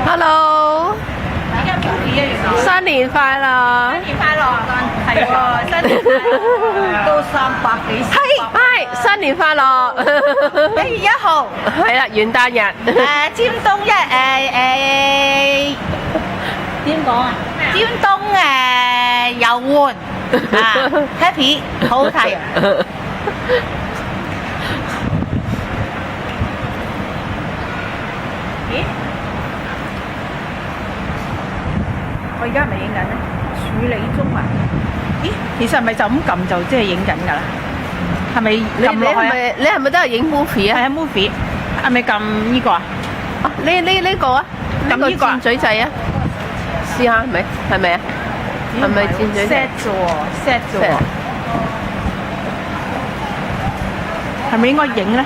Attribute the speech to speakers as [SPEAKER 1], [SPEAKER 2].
[SPEAKER 1] Hello，新年快樂！
[SPEAKER 2] 新年快樂，係喎，新年快樂，都300幾。
[SPEAKER 1] 係，新年快樂
[SPEAKER 2] ！1月1號，
[SPEAKER 1] 係啦，元旦日。
[SPEAKER 2] 尖東點講啊？尖東遊玩，happy 好睇。咦？我而家係咪影緊咧？處理中啊！咦，其實係咪就咁撳就即係影緊㗎啦？係咪撳落去啊？
[SPEAKER 1] 你係咪都係影 movie 啊？
[SPEAKER 2] 係啊 ，movie 係咪撳呢個啊？
[SPEAKER 1] 呢個啊？
[SPEAKER 2] 撳呢個
[SPEAKER 1] 箭嘴掣啊？試下係咪啊？係咪箭嘴掣
[SPEAKER 2] ？set 啫喎，set 啫喎。係咪應該影咧？